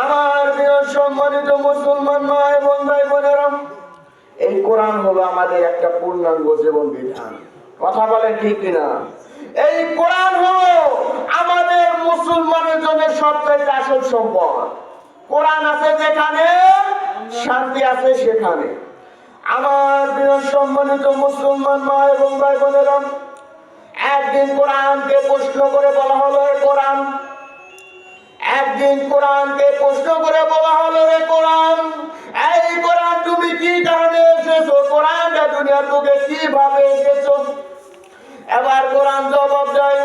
আমার প্রিয় সম্মানিত মুসলমান মা এবং ভাই বোনেরা, এই কোরআন হলো আমাদের একটা পূর্ণাঙ্গ জীবন বিধান। কথা বলেন ঠিক কিনা? এই কোরআন হলো আমাদের মুসলমানের জন্য সবচেয়ে আসল সম্পদ। কোরআন আছে যেখানে, শান্তি আছে সেখানে। আমার প্রিয় সম্মানিত মুসলমান মা এবং ভাই বোনেরা, একদিন কোরআনকে প্রশ্ন করে বলা হলো, কোরআন, একদিন কোরআনকে প্রশ্ন করে বলা হলো, রে কোরআন, এই কোরআন তুমি কি কারণে এসেছো? কোরআনটা দুনিয়ার বুকে কিভাবে এসেছো? এবার কোরআন জবাব দেয়,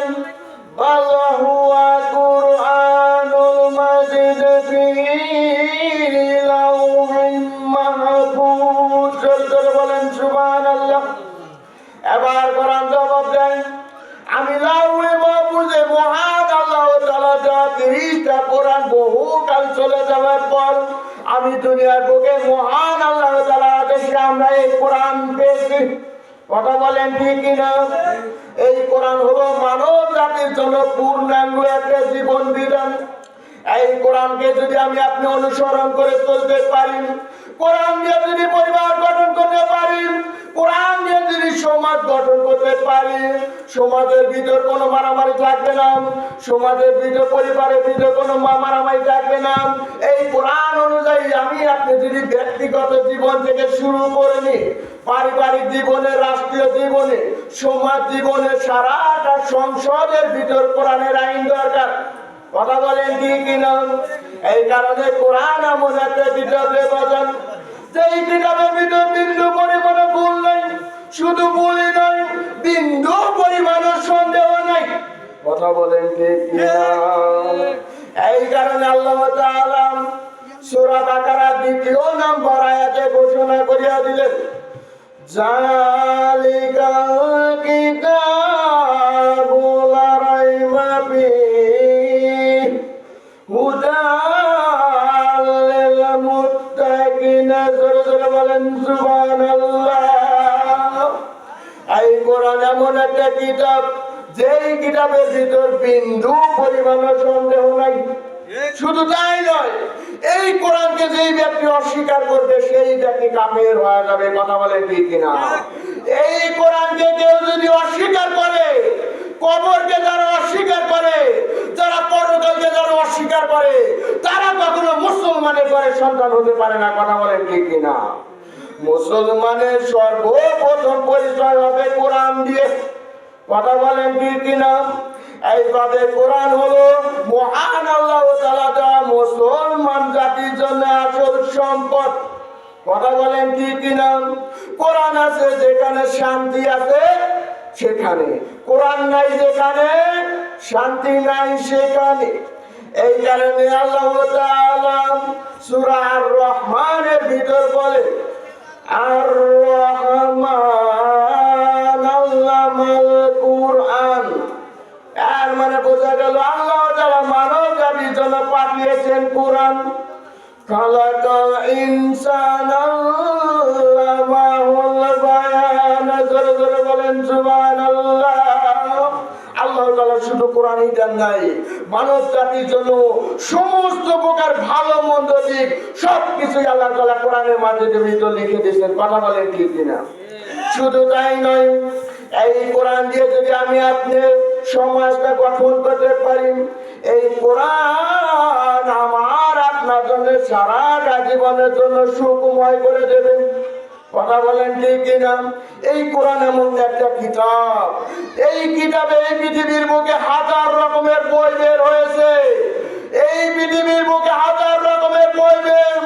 বাল হুয়া কুরআনুল মাজিদ ফি লাউহিম মাহফুজ। জোরে বলেন সুবহানাল্লাহ। এবার কোরআন জবাব দেয়, আমি লাউহে মাহফুজে মহান আল্লাহ তাআলা দেওয়া 30টা কোরআন বহুকাল চলে যাওয়ার পর আমি দুনিয়ার বুকে মহান আল্লাহ তাআলা দেশে আমরা এই কোরআন পেয়েছি। কথা বলেন ঠিক কিনা? এই কোরআন হলো মানব জাতির জন্য পূর্ণাঙ্গ একটা জীবন বিধান। এই কোরআনকে যদি আমি আপনি অনুসরণ করে চলতে পারি, কোরআন দিয়ে যদি পরিবার গঠন করতে পারি, কোরআন দিয়ে যদি সমাজ গঠন করতে পারি, সমাজের ভিতর কোনো মারামারি থাকবে না, সমাজের ভিতর পরিবারের ভিতর কোনো মারামারি থাকবে না। এই কোরআন অনুযায়ী আমি আপনি যদি ব্যক্তিগত জীবন থেকে শুরু করে নি, পারিবারিক জীবনে, রাষ্ট্রীয় জীবনে, সমাজ জীবনে, সারাটা সংসদের ভিতর কোরআনের আইন দরকার। কথা বলেন ঠিক কিনা? এই কারণে কোরআন এমন একটা কিতাবে বাজান, যেই কিতাবের ভিতর বিন্দু পরিমাণ ভুল নাই, শুধু ভুলই নয়, বিন্দু পরিমাণ সন্দেহ নাই। কথা বলেন ঠিক কিনা? এই কারণে আল্লাহ তাআলা সূরা বাকারার 2 নম্বর আয়াতে ঘোষণা করিয়া দিলেন, জালিকাল কিতাবু লা রাইবা ফীহি হুদাল লিল মুত্তাকিন। জোরে জোরে বলেন সুবহানাল্লাহ। এই কোরআন এমন একটা কিতাব, যেই কিতাবের ভিতর বিন্দু পরিমাণ সন্দেহ নাই। শুধু তাই নয়, এই কোরআনকে যেই ব্যক্তি অস্বীকার করবে সেই ব্যক্তি কাফের হয়ে যাবে। কথা বলে ঠিক কিনা? এই কোরআনকে কেউ যদি অস্বীকার করে, কবরকে যারা অস্বীকার করে, যারা পরকালকে যারা অস্বীকার করে, তারা কখনো মুসলমানের ঘরে সন্তান হতে পারে না। কথা বলে ঠিক কিনা? মুসলমানের সর্বপ্রথম পরিচয় হবে কোরআন দিয়ে। কথা বলেন ঠিক কিনা? এইভাবে কোরআন হলো মহান আল্লাহ তাআলা দেওয়া মুসলমান জাতির জন্য আসল সম্পদ। কথা বলেন ঠিক কিনা? কোরআন আছে যেখানে শান্তি আছে সেখানে, কোরআন নাই যেখানে শান্তি নাই সেখানে। এই কারণে আল্লাহ তাআলা সূরা আর রহমানের ভিতর বলে, আর রহমান আল্লামাল কুরআন। এর মানে বোঝা গেল আল্লাহ তাআলা মানব জাতির জন্য পাঠিয়েছেন কোরআন। খালাকাল ইনসানা আল্লামাহুল বায়ান। জোরে জোরে বলেন সুবহানাল্লাহ। আল্লাহ তাআলা শুধু কোরআনই দেন নাই, মানব জাতির জন্য সমস্ত প্রকার ভালো মন্দ দিক সবকিছুই আল্লাহ তাআলা কোরআনের মাধ্যমে ভিতর লিখে দিয়েছেন। কথা বলেন ঠিক কিনা? শুধু তাই নয়, এই কোরআন দিয়ে যদি আমি আপনি সমাজটা গঠন করতে পারি, এই কোরআন আমার আপনার জন্য সারাটা জীবনের জন্য সুখময় করে দেবে। কথা বলেন ঠিক কিনা? এই কোরআন এমন একটা কিতাব, এই কিতাবে এই পৃথিবীর বুকে হাজার রকমের বই বের হয়েছে। এই পৃথিবীর বুকে হাজার রকমের বই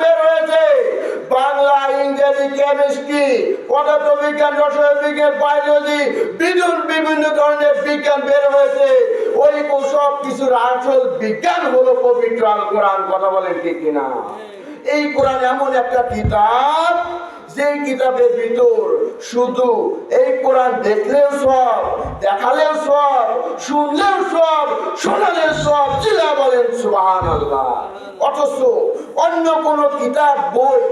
বের হয়েছে। বাংলা, ইংরেজি, কেমিস্ট্রি, পদার্থবিজ্ঞান, রসায়ন বিজ্ঞান, বায়োলজি, বিভিন্ন ধরনের বিজ্ঞান বের হয়েছে। ওই সব কিছুর আসল বিজ্ঞান হলো পবিত্র আল কোরআন। কথা বলেন ঠিক কিনা? এই কোরআন এমন একটা কিতাব, যে কিতাবের ভিতর শুধু এই কোরআন দেখলেও সব, দেখালেও সব, শুনলেও সব, শোনালেও সব। চিল্লা বলেন সুবহানাল্লাহ। অথচ অন্য কোন কিতাব, বই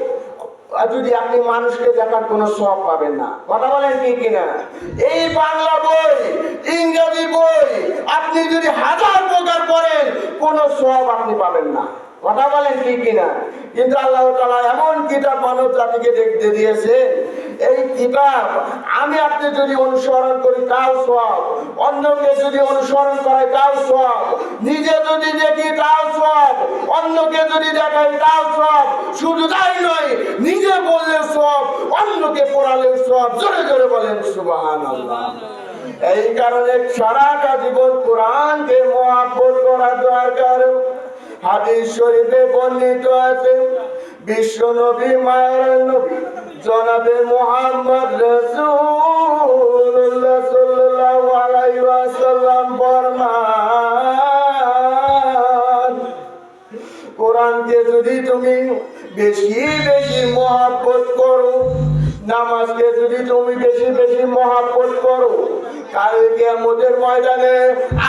যদি আপনি মানুষকে দেখার কোনো সব পাবেন না। কথা বলেন ঠিক কিনা? এই বাংলা বই, ইংরেজি বই আপনি যদি হাজার প্রকার পড়েন, কোনো সব আপনি পাবেন না। কথা বলেন ঠিক কিনা? কিন্তু আল্লাহ তাআলা এমন কিতাব মানব জাতিকে দেখতে দিয়েছে, এই কিতাব আমি আপনি যদি অনুসরণ করি তাও সওয়াব, অন্যকে যদি অনুসরণ করাই তাও সওয়াব, নিজে যদি দেখি তাও সওয়াব, অন্যকে যদি দেখাই তাও সওয়াব। শুধু তাই নয়, নিজে বললে সওয়াব, অন্যকে পড়ালে সওয়াব। জোরে জোরে বলেন সুবহানাল্লাহ। এই কারণে সারাটা জীবন কোরআনকে মহব্বত করা দরকার। হাদিস শরীফে বর্ণিত আছে, বিশ্ব নবী মায়ের নবী জনাবে মুহাম্মদ রাসূলুল্লাহ সাল্লাল্লাহু আলাইহি ওয়াসাল্লাম ফরমান, কোরআনকে যদি তুমি বেশি বেশি মহব্বত করো, নামাজকে যদি তুমি বেশি বেশি মহব্বত করো, কাল কিয়ামতের ময়দানে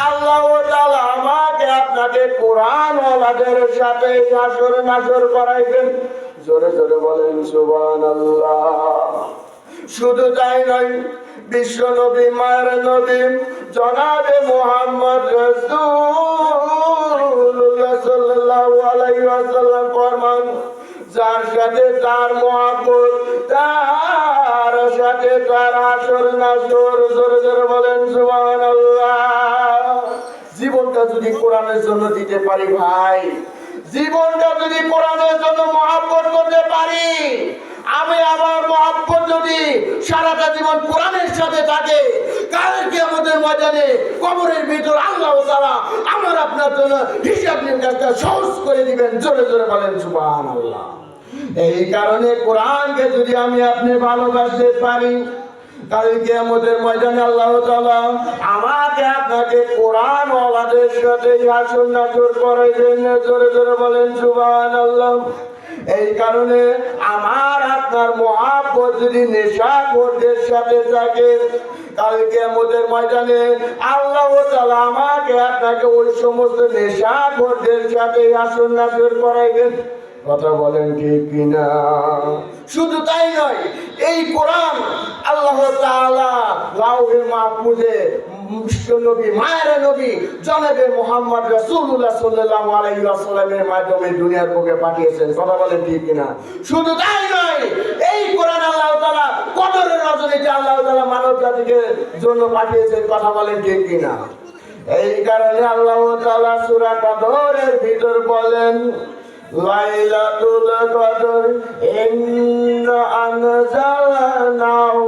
আল্লাহ তাআলা আমাকে আপনাকে কোরআন ওয়ালাদের সাথে হাসর নাসর করাইবেন। জোরে জোরে বলেন সুবহানাল্লাহ। শুধু তাই নয়, বিশ্ব নবী মায়ের নবী জনাবে মুহাম্মদ রাসূলুল্লাহ সাল্লাল্লাহু আলাইহি ওয়াসাল্লাম ফরমান, যার সাথে তার মহব্বত, তার সাথে তার হাসর নাসর। জোরে জোরে বলেন সুবহানাল্লাহ। জীবনটা যদি কোরআনের জন্য দিতে পারি ভাই, জীবনটা যদি কোরআনের জন্য মহব্বত করতে পারি, আমি আমার মহব্বত যদি সারাটা জীবন কোরআনের সাথে থাকে, কাল কিয়ামতের ময়দানে কবরের ভিতর আল্লাহ তাআলা আমার আপনার জন্য হিসাব নিকাশটা সহজ করে দিবেন। জোরে জোরে বলেন সুবহানাল্লাহ। এই কারণে কোরআনকে যদি আমি আপনি ভালোবাসতে পারি, কাল কিয়ামতের ময়দানে আল্লাহ তাআলা আমাকে আপনাকে কোরআন ওয়ালাদের সাথে হাসর নাসর করাইবেন। জোরে জোরে বলেন সুবহানাল্লাহ। এই কারণে আমার আপনার মহব্বত যদি নেশাখোরদের সাথে থাকে, কাল কিয়ামতের ময়দানে আল্লাহ তাআলা আমাকে আপনাকে ওই সমস্ত নেশাখোরদের সাথে হাসর নাসর করাইবেন। কথা বলেন ঠিক কিনা? শুধু তাই নয়, এই কোরআন আল্লাহ তাআলা লাউহে মাহফুজে বিশ্ব নবী মায়ের নবী জনাবে মুহাম্মদ রাসূলুল্লাহ সাল্লাল্লাহু আলাইহি ওয়াসাল্লামের মাধ্যমে দুনিয়ার বুকে পাঠিয়েছেন। কথা বলেন ঠিক কিনা? শুধু তাই নয়, এই কোরআন আল্লাহ তাআলা কদরের রজনীতে আল্লাহ তাআলা মানব জাতিকে জন্য পাঠিয়েছেন। কথা বলেন ঠিক কিনা? এই কারণে আল্লাহ তাআলা সূরা কদরের ভিতর বলেন, লাইলাতুল কদর ইন্না আনজালনাহু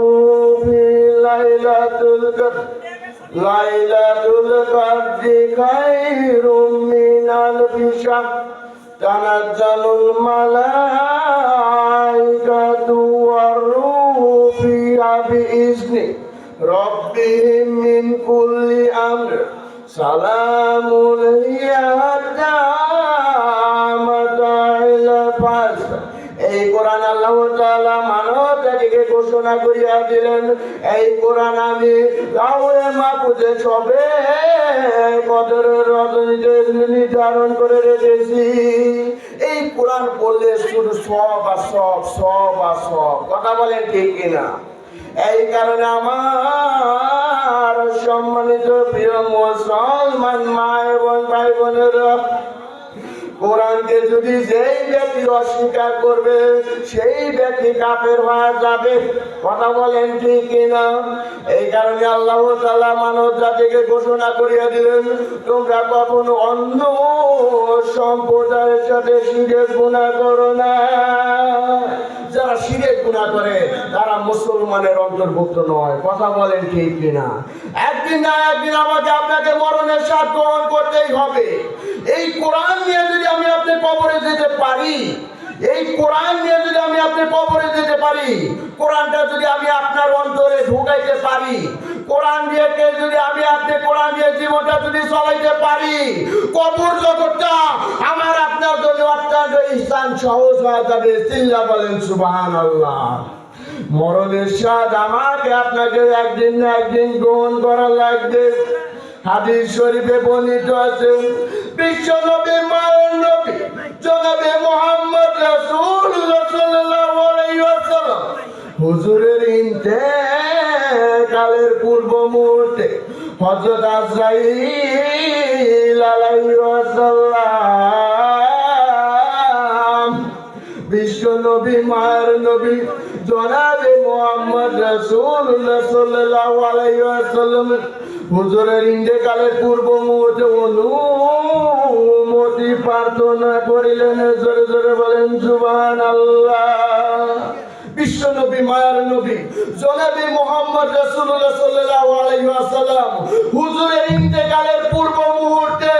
ফি লাইলাতুল কদর লাইলাতুল কদরি খায়রুম মিন আলফি শাহর তানাজ্জালুল মালাইকাতু ওয়ার রূহু ফিহা বিইজনি রাব্বিহিম মিন কুল্লি আমর সালামুন হিয়া হাত্তা মাতা'ইল ফাজর। এই কোরআন আল্লাহ তাআলা মানব জাতিকে ঘোষণা করিয়া দিলেন, এই কোরআন আমি লাউহে মাহফুজে সবে কদরের রজনীতে নির্ধারণ করে রেখেছি। এই কোরআন পড়লে শুধু সব আর সব, সব আর সব। কথা বলেন ঠিক কিনা? এই কারণে আমার সম্মানিত প্রিয় মুসলমান মা এবং ভাই বোনেরা, কোরআনকে যদি যেই ব্যক্তি অস্বীকার করবে, সেই ব্যক্তি কাফের হয়ে যাবে। কথা বলেন ঠিক কিনা? এই কারণে আল্লাহ তাআলা মানব জাতিকে ঘোষণা করিয়া দিলেন, তোমরা কখনো অন্য সম্প্রদায়ের সাথে শিরক গুনাহ করো না। যারা শিরক গুনাহ করে তারা মুসলমানের অন্তর্ভুক্ত নয়। কথা বলেন ঠিক কিনা? একদিন না একদিন আমাকে আপনাকে মরণের স্বাদ গ্রহণ করতেই হবে। এই কোরআন নিয়ে যদি আমি আপনি কবরে যেতে পারি, এই কোরআন নিয়ে যদি আমি আপনি কবরে যেতে পারি, কোরআনটা যদি আমি আপনার অন্তরে ঢুকাইতে পারি, কোরআন দিয়ে যদি আমি আপনি কোরআন দিয়ে জীবনটা যদি চলাইতে পারি, কবর জগৎটা আমার আপনার জন্য অত্যন্ত ইহসান সহজ হয়ে যাবে। চিল্লা বলেন সুবহানাল্লাহ। মরণের স্বাদ আমাকে আপনাকে একদিন না একদিন গ্রহণ করা লাগবে। হাদিস শরীফে বর্ণিত আছে, বিশ্ব নবী মায়ের নবী জনাবে মুহাম্মদ রাসূলুল্লাহ সাল্লাল্লাহু আলাইহি ওয়াসাল্লাম হুজুরের ইন্তেকালের পূর্ব মুহূর্তে হযরত আজরাইল আলাইহিস সালাম নবী মায়ের নবী জনাবে মুহাম্মদ রাসূলুল্লাহ সাল্লাল্লাহু আলাইহি ওয়াসাল্লাম হুজুরের ইন্তেকালের পূর্ব মুহূর্তে অনুমতি প্রার্থনা করিলেন। জোরে জোরে বলেন সুবহানাল্লাহ। বিশ্ব নবী মায়ের নবী জনাবে মুহাম্মদ রাসূলুল্লাহ সাল্লাল্লাহু আলাইহি ওয়াসাল্লাম হুজুরের ইন্তেকালের পূর্ব মুহূর্তে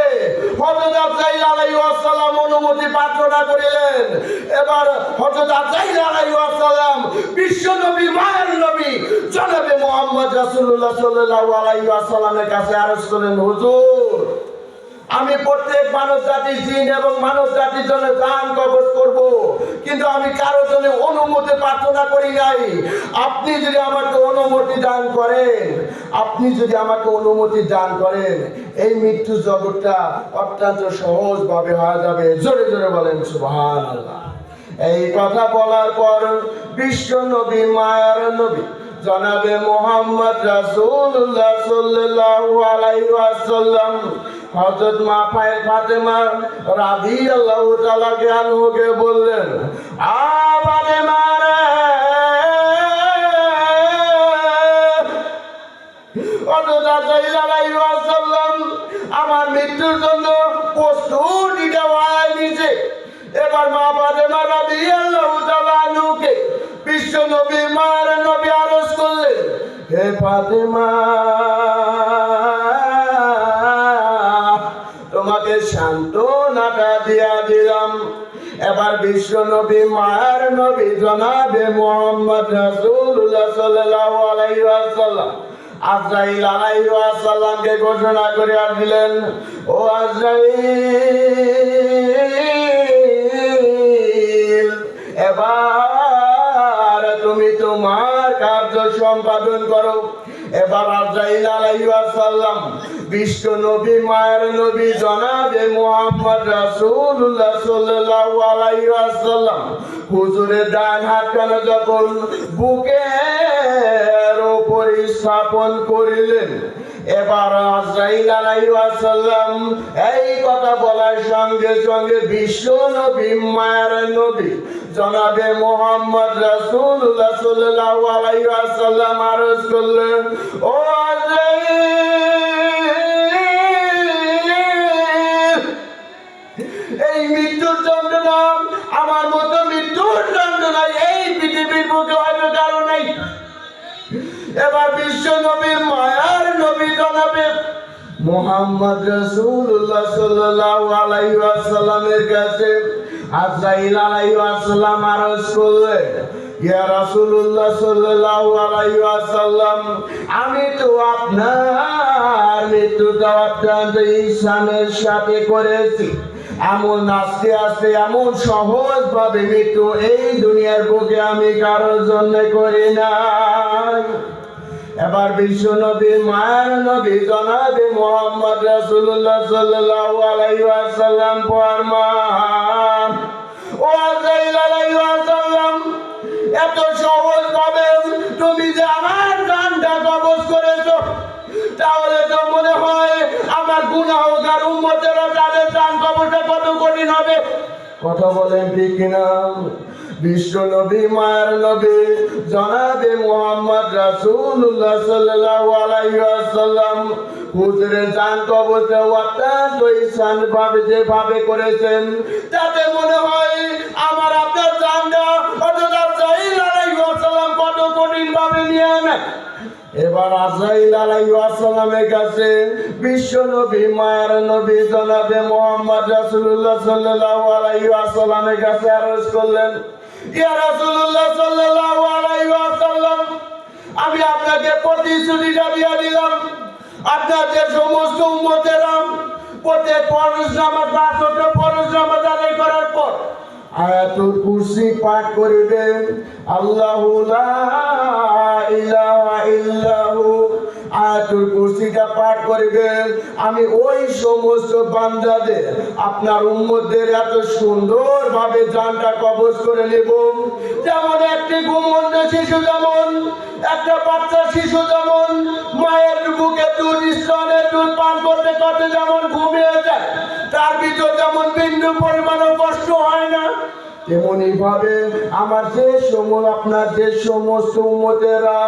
হযরত আজরাইল আলাইহিস সালাম অনুমতি প্রার্থনা করিলেন। এবার হযরত আজরাইল আলাইহিস সালাম বিশ্ব নবী মায়ের নবী জনাবে মুহাম্মদ রাসূলুল্লাহ সাল্লাল্লাহু আলাইহি ওয়াসাল্লামের কাছে আরজ করলেন, হুজুর আমি প্রত্যেক মানব জাতির জিন এবং মানব জাতির জন্য জান কবজ করব, কিন্তু আমি কারো জন্য অনুমতি প্রার্থনা করি নাই। আপনি যদি আমাকে অনুমতি দান করেন, আপনি যদি আমাকে অনুমতি দান করেন, এই মৃত্যু জগৎটা অত্যন্ত সহজ ভাবে হয়ে যাবে। জোরে জোরে বলেন সুবহানাল্লাহ। এই কথা বলার পর বিশ্ব নবী মায়ার নবী জনাবে মুহাম্মদ রাসূলুল্লাহ সাল্লাল্লাহু আলাইহি ওয়াসাল্লাম হযরত মা ফাতেমা রাদিয়াল্লাহু তাআলা আনহাকে বললেন, ফাতেমা রে, হযরত আজরাইল আলাইহিস সালাম আমার মৃত্যুর জন্য প্রস্তুতি দেওয়া নিছে। এবার মা ফাতেমা রাদিয়াল্লাহু তাআলা আনহাকে বিশ্ব নবী মায়ের নবী আরজ করলেন, হে ফাতেমা, তোমাকে সান্ত্বনাটা দিয়া দিলাম। এবার বিশ্ব নবী মায়ের নবী জনাবে মুহাম্মদ রাসূলুল্লাহ সাল্লাল্লাহু আলাইহি ওয়াসাল্লাম আজরাইল আলাইহিস সালামকে ঘোষণা করে দিলেন, ও আজরাইল, এবার তুমি তোমার কার্য সম্পাদন করো। এবার আজরাইল আলাইহিস সালাম বিশ্ব নবী মায়ের নবী জনাবে মুহাম্মদ রাসূলুল্লাহ সাল্লাল্লাহু আলাইহি ওয়াসাল্লাম হুজুরের ডান হাতখানা যখন বুকের উপরে স্থাপন করিলেন, এবার আজরাইল আলাইহিস সালাম এই কথা বলার সঙ্গে সঙ্গে বিশ্ব নবী মায়ের নবী জনাবে মুহাম্মদ রাসূলুল্লাহ সাল্লাল্লাহু আলাইহি ওয়াসাল্লাম আরজ করলেন, ও আজরাইল, এই মৃত্যুর যন্ত্রণা আমার মতো মৃত্যুর যন্ত্রণা এই পৃথিবীর বুকে হয়তো কারো নাই। এবার বিশ্ব নবী মায়ার নবী জনাবে মুহাম্মদ রাসূলুল্লাহ সাল্লাল্লাহু আলাইহি ওয়াসাল্লামের কাছে আজরাইল আলাইহিস সালাম আরজ করলেন, ইয়া রাসূলুল্লাহ সাল্লাল্লাহু আলাইহি ওয়াসাল্লাম, আমি তো আপনার মৃত্যুটা অত্যন্ত ইহসানের সাথে করেছি। এমন আস্তে আস্তে এমন সহজ ভাবে মৃত্যু এই দুনিয়ার বুকে আমি কারোর জন্য করি না। এবার বিশ্ব নবী মায়ের নবী জনাবে মুহাম্মদ রাসূলুল্লাহ সাল্লাল্লাহু আলাইহি ওয়াসাল্লাম ফরমান, ও আজরাইল আলাইহিস সালাম, এত সহজ ভাবে তুমি যে আমার জানটা কবজ করেছো, তাহলে তো মনে হয় আমার গুনাহগার উম্মতেরা তাদের জান কবজটা কত কঠিন হবে। কথা বলেন ঠিক কিনা? বিশ্ব নবী মায়ের নবী জনাবে মুহাম্মদ রাসূলুল্লাহ সাল্লাল্লাহু আলাইহি ওয়াসাল্লাম হুজুরের জান কবজটা অত্যন্ত ইহসান ভাবে যেভাবে করেছেন, তাতে মনে হয় আমার আপনার জানটা হযরত আজরাইল আলাইহিস সালাম কত কঠিন ভাবে নিয়ে আনে। এবার আজরাইল আলাইহিস সালামের কাছে বিশ্ব নবী মায়ের নবী জনাবে মুহাম্মদ রাসূলুল্লাহ সাল্লাল্লাহু আলাইহি ওয়াসাল্লামের কাছে আরজ করলেন, ইয়া রাসূলুল্লাহ সাল্লাল্লাহু আলাইহি ওয়াসাল্লাম, আমি আপনাকে প্রতিশ্রুতিটা দিয়ে দিলাম, আপনার যে সমস্ত উম্মতেরা প্রত্যেক ফরজ নামাজ ৫ ওয়াক্ত ফরজ নামাজ আদায় করার পর আয়াতুল কুরসি পাঠ করিবেন, আল্লাহু লা ইলাহা ইল্লাহু, আয়াতুল কুরসিটা পাঠ করিবেন, আমি ওই সমস্ত বান্দাদের আপনার উম্মতদের এত সুন্দর ভাবে জানটা কবজ করে নেব, যেমন একটি ঘুমন্ত শিশু, যেমন একটা বাচ্চা শিশু যেমন মায়ের বুকে দুধ স্তনের দুধ পান করতে করতে যেমন ঘুমিয়ে যায়, তার ভিতর যেমন বিন্দু পরিমাণও কষ্ট হয় না, তেমনি ভাবে আমার আপনার যে সমস্ত উম্মতেরা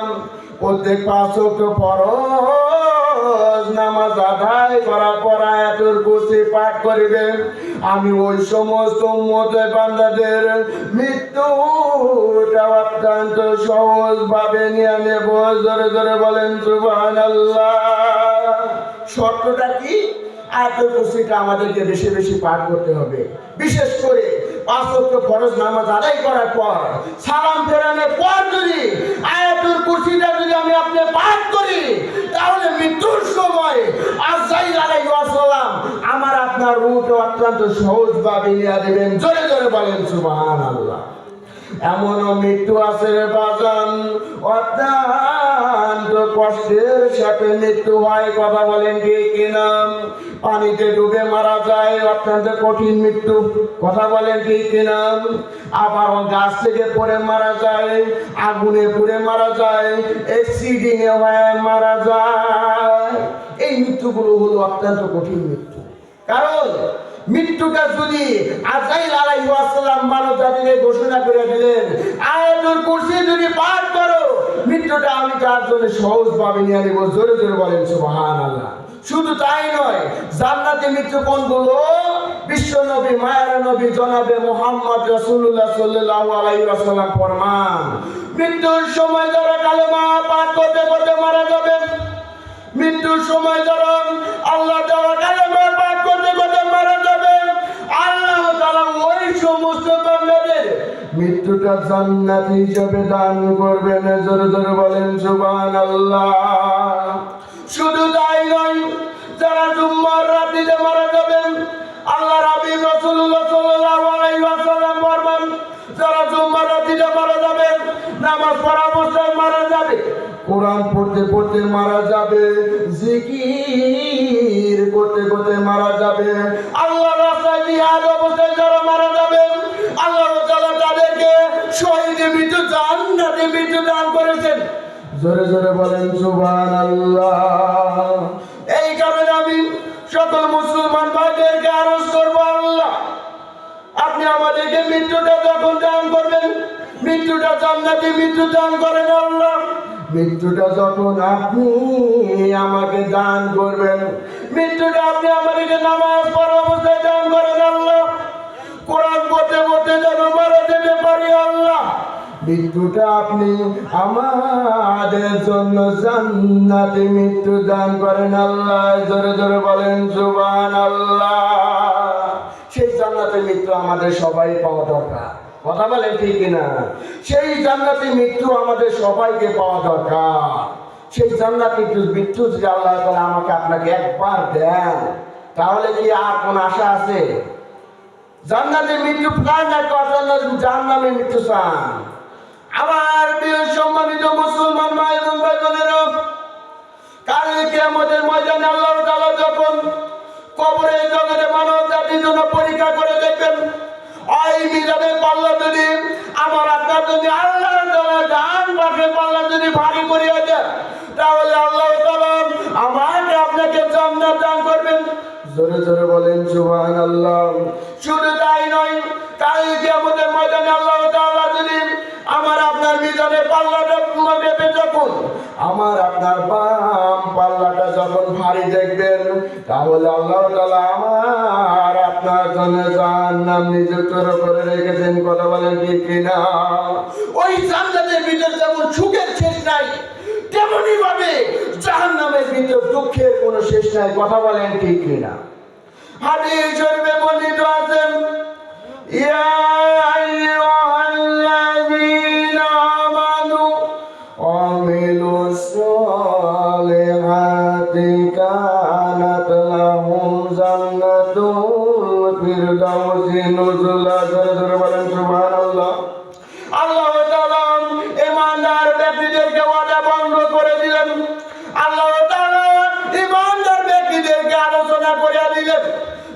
প্রত্যেক 5 ওয়াক্ত ফরজ নামাজ আদায় করার পর আয়াতুল কুরসি পাঠ করিবেন, আমি ওই সমস্ত উম্মতের বান্দাদের মৃত্যুটা অত্যন্ত সহজ ভাবে নিয়ে নেব। জোরে জোরে বলেন সুবহানাল্লাহ। শর্তটা কি? আয়াতুল কুরসিটা আমাদেরকে বেশি বেশি পাঠ করতে হবে। বিশেষ করে 5 ওয়াক্ত ফরজ নামাজ আদায় করার পর সালাম ফেরানোর পর যদি আয়াতুল কুরসিটা যদি আমি আপনি পাঠ করি, তাহলে মৃত্যুর সময় আজরাইল আলাইহিস সালাম আমার আপনার রূহটা অত্যন্ত সহজভাবে নিয়ে দেবেন। জোরে জোরে বলেন সুবহানাল্লাহ। এমনও মৃত্যু আছে রে বাজান, অত্যন্ত কষ্টের সাথে মৃত্যু হয়। কথা বলেন ঠিক কিনা? পানিতে ডুবে মারা যায়, অত্যন্ত কঠিন মৃত্যু। কথা বলেন ঠিক কিনা? আবার গাছ থেকে পড়ে মারা যায়, আগুনে পুড়ে মারা যায়, অ্যাক্সিডেন্টে হয়ে মারা যায়। এই মৃত্যুগুলো হলো অত্যন্ত কঠিন মৃত্যু। কারণ মৃত্যুটা যদি আজরাইল আলাইহিস সালাম মানব জাতিকে ঘোষণা করে দিলেন, আয়াতুল কুরসি যদি পাঠ করো, মৃত্যুটা আমি তার জন্য সহজভাবে নিয়ে নেব। জোরে জোরে বলেন সুবহানাল্লাহ। শুধু তাই নয়, জান্নাতি মৃত্যু কোনগুলো? বিশ্ব নবী, মায়ার নবী জনাবে মুহাম্মদ রাসূলুল্লাহ সাল্লাল্লাহু আলাইহি ওয়াসাল্লাম ফরমান, মৃত্যুর সময় যারা কালেমা পাঠ করতে করতে মারা যাবে, মৃত্যুর সময় যারা আল্লাহ তাআলা কালেমা পাঠ করতে করতে মারা যাবে, আল্লাহ তাআলা ওই সমস্ত বান্দাদের মৃত্যুটা জান্নাত হিসেবে দান করবেন। জোরে জোরে বলেন সুবহানাল্লাহ। শুধু তাই নয়, যারা জুম্মার রাতে মারা যাবেন, আল্লাহর হাবিব রাসূলুল্লাহ সাল্লাল্লাহু আলাইহি ওয়াসাল্লাম ফরমান, যারা জুম্মার রাতে মারা যাবেন, নামাজ পড়া অবস্থায় মারা যাবে, কোরআন পড়তে পড়তে মারা যাবে, জিকির করতে করতে মারা যাবে, আল্লাহর রাস্তায় জিহাদ অবস্থায় যারা মারা যাবে, আল্লাহ তাআলা তাদেরকে শহীদ মৃত্যু, জান্নাতে মৃত্যু দান করেছেন। জোরে জোরে বলেন সুবহানাল্লাহ। এই কারণে আমি সকল মুসলমান ভাইদেরকে আরজ করবো, আল্লাহ আপনি আমাদেরকে মৃত্যুটা যখন দান করবেন, মৃত্যুটা জান্নাতি মৃত্যু দান করেন। আল্লাহ মৃত্যুটা যখন আপনি আমাকে দান করবেন, মৃত্যুটা আপনি আমাদেরকে নামাজ পড়া অবস্থায় দান করেন। আল্লাহ কোরআন পড়তে পড়তে যেন মারা যেতে পারি। আল্লাহ মৃত্যুটা আপনি আমাদের জন্য জান্নাতি মৃত্যু দান করেন। আল্লাহ জোরে জোরে বলেন সুবহানাল্লাহ। সেই জান্নাতি মৃত্যু আমাদের সবাই পাওয়া দরকার। কথা বলেন ঠিক কিনা? সেই জান্নাতি মৃত্যু আমাদের সবাইকে পাওয়া দরকার। সেই জান্নাতি মৃত্যু যদি আল্লাহ তাআলা আমাকে আপনাকে একবার দেন, তাহলে কি আর কোন আশা আছে? জান্নাতি মৃত্যু প্রাণ জাহান্নামে মৃত্যু চান? আমার প্রিয় সম্মানিত মুসলমান ভাই এবং বোনেরা, কাল কিয়ামতের ময়দানে আল্লাহ তাআলা যখন কবরের জগতে মানব জাতির জন্য পরীক্ষা করে দেখবেন, ওই মিজানের পাল্লা যদি আমার আপনার যদি আল্লাহ তাআলা ডান পাশে পাল্লা যদি ভারী করিয়া দেন, তাহলে আল্লাহ তাআলা আমাকে আপনাকে জান্নাত দান করবেন। জোরে জোরে বলেন সুবহানাল্লাহ। শুধু তাই নয়, কাল কিয়ামতের ময়দানে আল্লাহ তাআলা যদি আমার আপনার মিজানের পাল্লাটা মেপে যখন আমার আপনার বাম পাল্লাটা যখন ভারী দেখবেন, তাহলে আল্লাহ তাআলা আমার আপনার জন্য জাহান্নাম নিযুক্ত করে রেখেছেন। কথা বলেন ঠিক কিনা? ওই জান্নাতের ভিতর যেমন সুখের শেষ নাই, তেমনি ভাবে জাহান্নামের ভিতর দুঃখের কোনো শেষ নাই। কথা বলেন ঠিক কিনা? হাদিস শরীফে বর্ণিত আছে, ইয়া আইয়ুহাল্লাযীনা আমানু আমিলুস সালিহাতি কানাত লাহুম জান্নাতুল ফিরদাউসি নুজুলা। জোরে জোরে বলেন সুবহানাল্লাহ। আল্লাহ তাআলা ঈমানদার ব্যক্তিদেরকে ওয়াদা ভঙ্গ করে দিলেন। আল্লাহ তাআলা ঈমানদার ব্যক্তিদেরকে আলোচনা করে দিলেন,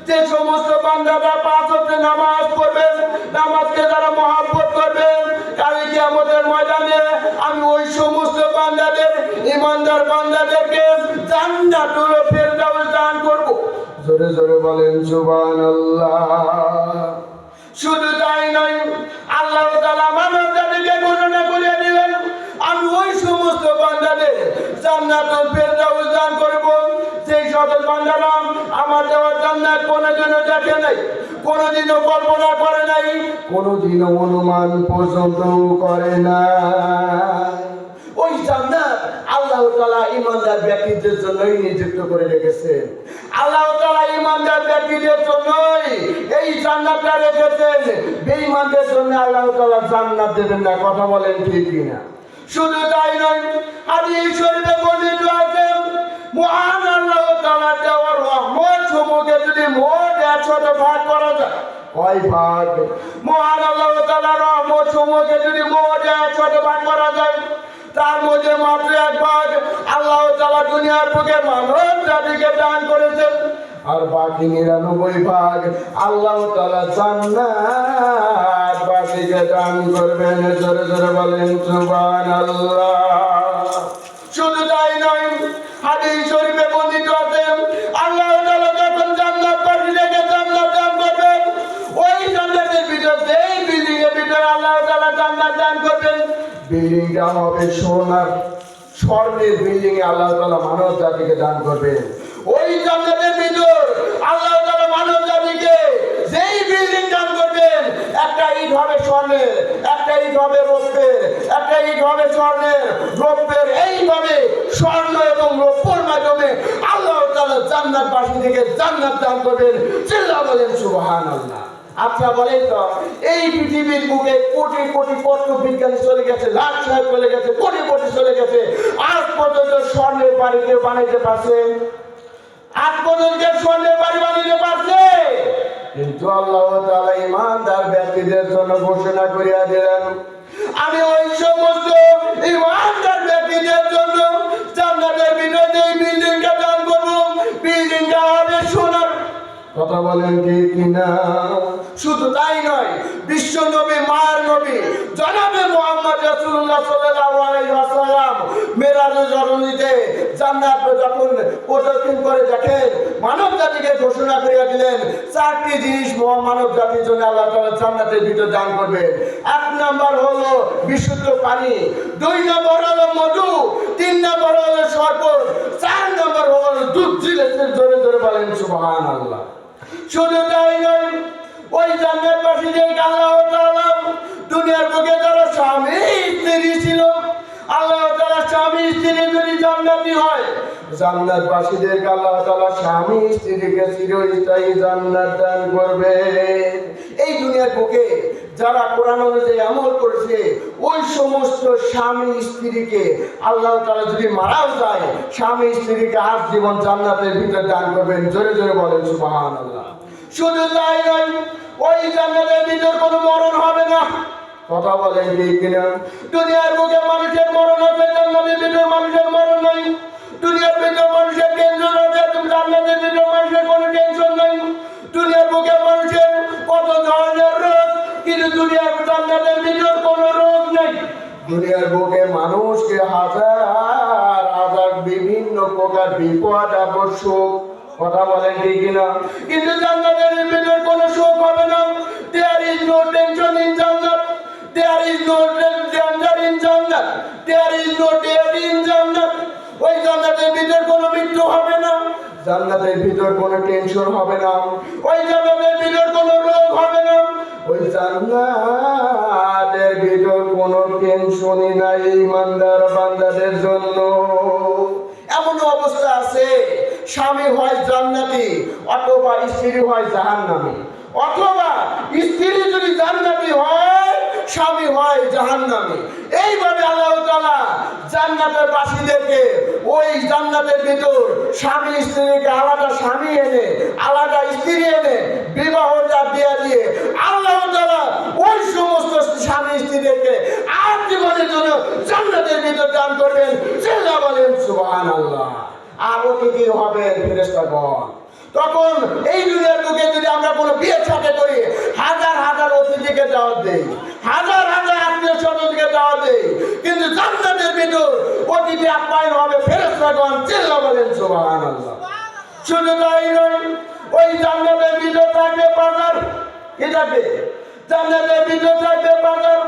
যে সমস্ত বান্দারা 5 ওয়াক্ত নামাজ পড়বেন, নামাজকে যারা মহব্বত করবেন, কাল কিয়ামতের ময়দানে আমি ওই সমস্ত বান্দাদের, ঈমানদার বান্দাদেরকে জান্নাতুল ফিরদাউস দান করব। জোরে জোরে বলেন সুবহানাল্লাহ। শুধু তাই নয়, বান্দারা আমার দেওয়া জান্নাত কোনোদিনও দেখে নাই, কোনোদিনও কল্পনা করে নাই, কোনোদিনও অনুমান পর্যন্ত করে না। ওই জান্নাত আল্লাহ তাআলা ঈমানদার ব্যক্তিদের জন্যই নিযুক্ত করে রেখেছেন। আল্লাহ তাআলা ঈমানদার ব্যক্তিদের জন্যই এই জান্নাতটা রেখেছেন। বেঈমানদের জন্য আল্লাহ তাআলা জান্নাত দেবেন না। কথা বলেন ঠিক কিনা? শুধু তাই নয়, হাদিস শরীফে বর্ণিত আছে মহান আল্লাহ তাআলা দেওয়ার রহমত সমূহকে যদি মোট 100 ভাগ করা যায়, কয় ভাগ? মহান আল্লাহ তাআলা রহমত সমূহকে যদি মোট 100 ভাগ করা যায়, তার মধ্যে মাত্র 1 ভাগ আল্লাহ তাআলা দুনিয়ার বুকে মানব জাতিকে দান করেছেন, আর বাকি 99 ভাগ আল্লাহ তাআলা জান্নাত বাসীকে দান করবেন। জোরে জোরে বলেন সুবহানাল্লাহ। শুধু তাই নয়, হাদিস শরীফে বর্ণিত আছে আল্লাহ তাআলা যখন জান্নাত বাসীদেরকে জান্নাত দান করবেন, ওই জান্নাতের ভিতর যেই বিল্ডিং এর ভিতর আল্লাহ তাআলা জান্নাত দান করবেন, বিল্ডিংটা হবে সোনার, স্বর্ণের বিল্ডিং এ আল্লাহ তাআলা মানব জাতিকে দান করবেন। ওই জান্নাতের ভিতর আল্লাহ তাআলা মানব জাতিকে যেই বিল্ডিং দান করবেন, একটা ইট হবে স্বর্ণের, একটা ইট হবে রৌপ্যের, একটা ইট হবে স্বর্ণের, রৌপ্যের, এইভাবে স্বর্ণ এবং রৌপ্যের মাধ্যমে আল্লাহ তাআলা জান্নাতবাসীদেরকে জান্নাত দান করবেন। চিল্লায়া বলেন সুবহানাল্লাহ। আচ্ছা বলেন তো, এই পৃথিবীর বুকে কোটি কোটি পত্র বিজ্ঞানী চলে গেছে, লাখ সাহেব চলে গেছে, কোটি কোটি চলে গেছে, আজ পর্যন্ত স্বর্ণের বাড়ি কেউ বানাইতে পারছে? আজ পর্যন্ত স্বর্ণের বাড়ি বানাইতে পারছে? কিন্তু আল্লাহ তাআলা ঈমানদার ব্যক্তিদের জন্য ঘোষণা করিয়া দিলেন, আমি ওই সমস্ত ঈমানদার ব্যক্তিদের জন্য জান্নাতের ভিতরে এই বিল্ডিংটা দান করব, বিল্ডিংটা হবে সোনার। কথা বলেন ঠিক কিনা? শুধু তাই নয়, বিশ্ব নবী, মার নবী জনাবে মুহাম্মদ রাসূলুল্লাহ সাল্লাল্লাহু আলাইহি ওয়াসাল্লাম মেরাজে জরনিতে জান্নাত যখন প্রদর্শন করে দেখেন, মানব জাতিকে ঘোষণা করিয়া দিলেন 4টি জিনিস মানব জাতির জন্য আল্লাহ তাআলা জান্নাতের ভিতর দান করবেন। 1 নাম্বার হলো বিশুদ্ধ পানি, 2 নাম্বার হলো মধু, 3 নাম্বার হলো শরবত, 4 নাম্বার হলো দুধ। জোরে জোরে বলেন সুবহানাল্লাহ। শুধু তাই নয়, ওই জান্নাতবাসীদের আল্লাহ তাআলা দুনিয়ার বুকে যারা স্বামী স্ত্রী ছিল, আল্লাহ তাআলা স্বামী স্ত্রী যদি জান্নাতি হয়, জান্নাতবাসীদের আল্লাহ তাআলা স্বামী স্ত্রীকে চিরস্থায়ী জান্নাত দান করবে। এই দুনিয়ার বুকে যারা কোরআন অনুযায়ী আমল করেছে, ওই সমস্ত স্বামী স্ত্রীকে আল্লাহ তাআলা যদি মারাও যায়, স্বামী স্ত্রীকে আজীবন জান্নাতের ভিতর দান করবেন। জোরে জোরে বলেন সুবহানাল্লাহ। শুধু তাই নয়, ওই জান্নাতের ভিতর কোনো মরণ হবে না। কথা বলেন ঠিক কিনা? দুনিয়ার বুকে মানুষের মরণ আছে, জান্নাতের ভিতর মানুষের মরণ নাই। দুনিয়ার ভিতর মানুষের টেনশন আছে, জান্নাতের ভিতর মানুষের কোনো টেনশন নাই। দুনিয়ার বুকে মানুষের কত ধরনের রোগ, কিন্তু দুনিয়ার জান্নাতের ভিতর কোনো রোগ নাই। দুনিয়ার বুকে মানুষকে হাজার হাজার বিভিন্ন প্রকার বিপদ আপদ শোক, কথা বলেন ঠিক কিনা? কিন্তু জান্নাতের ভিতর কোনো শোক হবে না। There is no tension in Jannat. There is no danger in Jannat. There is no death in Jannat. ওই জান্নাতের ভিতর কোনো মৃত্যু হবে না, জান্নাতের ভিতর কোনো টেনশন হবে না, ওই জান্নাতের ভিতর কোনো রোগ হবে না, ওই জান্নাতের ভিতর কোনো টেনশনই নাই ঈমানদার বান্দাদের জন্য। এমন অবস্থা আছে, স্বামী হয় জান্নাতি অথবা স্ত্রী হয় জাহান্নামী, অথবা স্ত্রী যদি জান্নাতি হয়, স্বামী হয় জাহান্নামী। এইভাবে আল্লাহ তাআলা জান্নাতের বাসীদেরকে ওই জান্নাতের ভিতর স্বামী স্ত্রীকে আলাদা স্বামী এনে আলাদা স্ত্রী এনে বিবাহটা দিয়ে দিয়ে আল্লাহ তাআলা ওই সমস্ত স্বামী স্ত্রীদেরকে আজীবনের জন্য জান্নাতের ভিতর দান করবেন। চিল্লায়া বলেন সুবহানাল্লাহ। আর অতিথি হবেন ফেরেশতাগণ। তখন এই দুনিয়ার বুকে যদি আমরা কোনো বিয়ে সাথে করি, হাজার হাজার অতিথিকে দাওয়াত দেই, হাজার হাজার আত্মীয় স্বজনকে দাওয়াত দেই, কিন্তু জান্নাতের ভিতর অতিথি আপ্যায়ন হবে ফেরেশতাগণ। চিল্লায়া বলেন সুবহানাল্লাহ। শুধু তাই নয়, ওই জান্নাতের ভিতর থাকবে বাজার। কি থাকবে? জান্নাতের ভিতর থাকবে বাজার।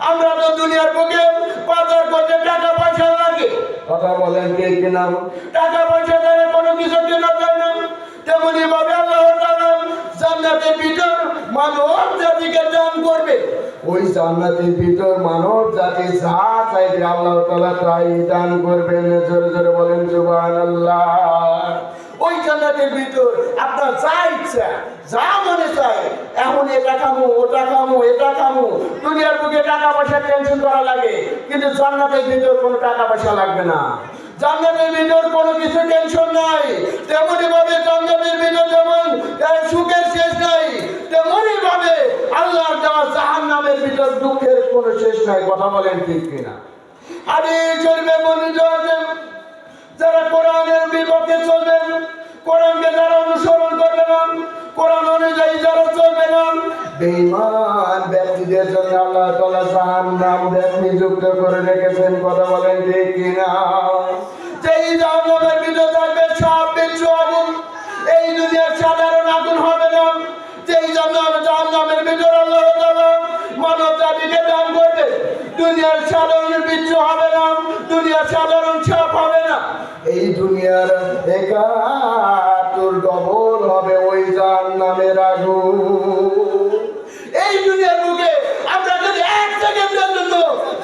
আমরা তো দুনিয়ার বুকে বাজার করতে টাকা পয়সা লাগে, থাকে। কথা বলেন ঠিক কিনা? টাকা পয়সা দ্বারা কোনো কিছু কেনা যায় না। তেমনি ভাবে আল্লাহ তাআলা জান্নাতের ভিতর মানব জাতিকে দান করবে। ওই জান্নাতের ভিতর মানব জাতি যা চাইবে আল্লাহ তাআলা তাই দান করবেন। জোরে জোরে বলেন সুবহানাল্লাহ। ওই জান্নাতের ভিতর আপনার যা ইচ্ছা, যা মনে চায়, এখন এটা খামো, ওটা খামো, এটা খামো। দুনিয়ার বুকে টাকা পয়সা টেনশন করা লাগে, কিন্তু জান্নাতের ভিতর কোনো টাকা পয়সা লাগবে না। জান্নাতের ভিতর কোনো কিছু টেনশন নাই। তেমনি ভাবে জান্নাতের ভিতর যেমন সুখের শেষ নাই, তেমনি ভাবে আল্লাহর দেওয়া জাহান্নামের ভিতর দুঃখের কোনো শেষ নাই। কথা বলেন ঠিক কিনা? হাদিস শরীফে বর্ণিত আছে, যারা কোরআনের বিপক্ষে চলবেন, কোরআনকে যারা অনুসরণ করবে না, কোরআন অনুযায়ী যারা চলবে না, বেঈমান ব্যক্তিদের জন্য আল্লাহ তাআলা জাহান্নাম নিযুক্ত করে রেখেছেন। কথা বলেন ঠিক কিনা? যেই জাহান্নামের ভিতরে থাকবে সব বিচ্ছু আগুন, এই দুনিয়ার সাধারণ আগুন হবে না। যেই জাহান্নামের ভিতরে আল্লাহ তাআলা মানব জাতিকে দান করবে, দুনিয়ার সাধারণ বিচ্ছু হবে না, দুনিয়ার সাধারণ ছাপ হবে না। এই দুনিয়ার ৭১ ডবল হবে ওই জাহান্নামের আগুন। এই দুনিয়ার বুকে আমরা যদি এক সেকেন্ডের জন্য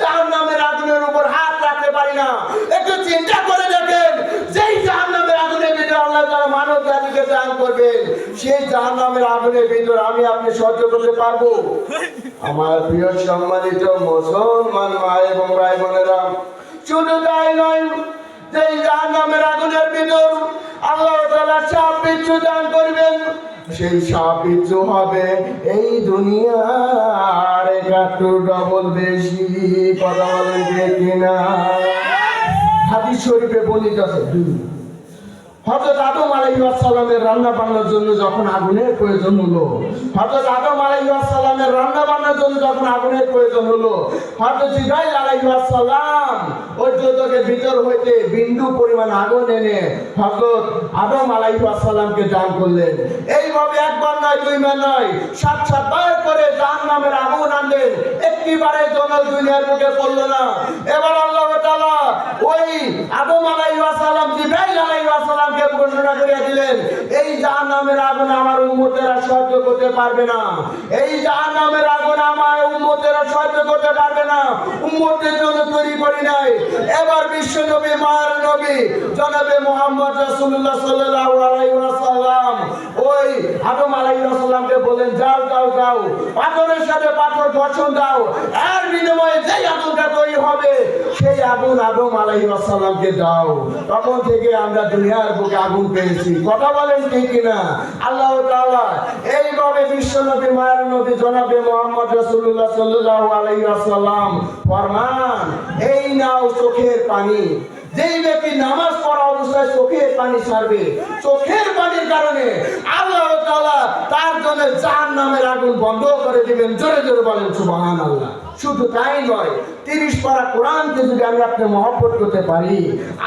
জাহান্নামের আগুনের উপর হাত রাখতে পারি না, একটু চিন্তা করে দেখেন, যেই জাহান্নামের আগুনের ভিতরে আল্লাহ তাআলা মানব জাতিকে দান করবেন, সেই জাহান্নামের আগুনের ভিতরে আমি আপনি সহ্য করতে পারবো? আমার প্রিয় সম্মানিত মুসলমান মা এবং ভাই বোনেরা, শুধু তাই নয়, যেই জাহান্নামের আগুনের ভিতর আল্লাহ তাআলা সাপ বিচ্ছু দান করবেন, সেই সাপ বিচ্ছু হবে এই দুনিয়ার ৭১ ডবল বেশি। কথা বলেন ঠিক কিনা? হাদিস শরীফে বর্ণিত আছে, হযরত আদম আলাইহিস সালামের রান্না বান্নার জন্য যখন আগুনের প্রয়োজন হলো, হযরত আদম আলাইহিস সালামের রান্না বান্নার জন্য যখন আগুনের প্রয়োজন হলো, হযরত জিবরাইল আলাইহিস সালাম ওই দোজখের ভিতর হইতে বিন্দু পরিমাণ আগুন এনে হযরত আদম আলাইহিস সালামকে দান করলেন। এইভাবে একবার নয়, দুইবার নয়, ৭ বার করে জাহান্নামের আগুন আনলেন। একটিবারে জনল দুনিয়ার মুখে পড়লো না। এবার আল্লাহ তাআলা ওই আদম আলাইহিস সালাম জিবরাইল আলাইহিস সালাম ঘোষণা করে দিলেন, এই জাহান্নামের আগুন আমার উম্মতেরা সহ্য করতে পারবে না। এই জাহান্নামের আগুন আমার উম্মতেরা সহ্য করতে পারবে না। উম্মতের জন্য তৈরি করি নাই। এবার বিশ্ব নবী, মার নবী জনাবে মুহাম্মদ রাসূলুল্লাহ সাল্লাল্লাহু আলাইহি ওয়াসাল্লাম ওই আদম আলাইহিস সালামকে বলেন, যাও যাও যাও, পাথরের সাথে পাথর ঘর্ষণ দাও, এর বিনিময়ে যেই আগুনটা তৈরি হবে সেই আগুন আদম আলাইহিস সালামকে দাও। তখন থেকে আমরা দুনিয়ার বুকে আগুন পেয়েছি। কথা বলেন ঠিক কিনা? আল্লাহ তাআলা এইভাবে বিশ্ব নবী, মায়ের নবী জনাবে মুহাম্মদ রাসূলুল্লাহ সাল্লাল্লাহু আলাইহি ওয়াসাল্লাম ফরমান, এই নাও চোখের পানি। যেই ব্যক্তি নামাজ পড়া অবস্থায় চোখের পানি ছাড়বে, চোখের পানির কারণে আল্লাহ তাআলা তার জন্য জাহান্নামের আগুন বন্ধ করে দিবেন। জোরে জোরে বলেন সুবহানাল্লাহ। শুধু তাই নয়, ৩০ পারা কোরআনকে যদি আমি আপনি মহব্বত করতে পারি,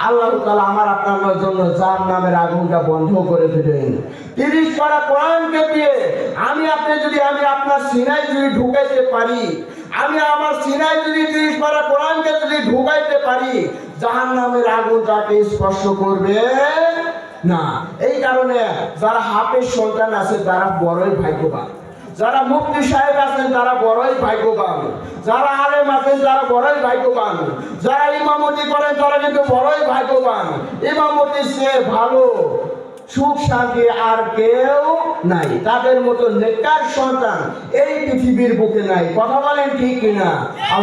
আল্লাহ তাআলা আমার আপনার জন্য জাহান্নামের আগুনটা বন্ধ করে দিবেন। ৩০ পারা কোরআনকে দিয়ে আমি আপনি যদি আমি আপনার সিনায় যদি ঢুকাইতে পারি, আমি আমার সিনায় যদি ৩০ পারা কোরআনকে যদি ঢুকাইতে পারি, জাহান্নামের আগুন তাকে স্পর্শ করবে না। এই কারণে যারা হাফেজ সন্তান আছে তারা বড়ই ভাগ্যবান, যারা মুফতি সাহেব আছেন তারা বড়ই ভাগ্যবান, যারা আলেম আছেন তারা বড়ই ভাগ্যবান, যারা ইমামতি করেন তারা কিন্তু বড়ই ভাগ্যবান। ইমামতির চেয়ে ভালো সুখ শান্তি আর কেউ নাই। তাদের মতো নেককার সন্তান এই পৃথিবীর বুকে নাই। কথা বলেন ঠিক কিনা?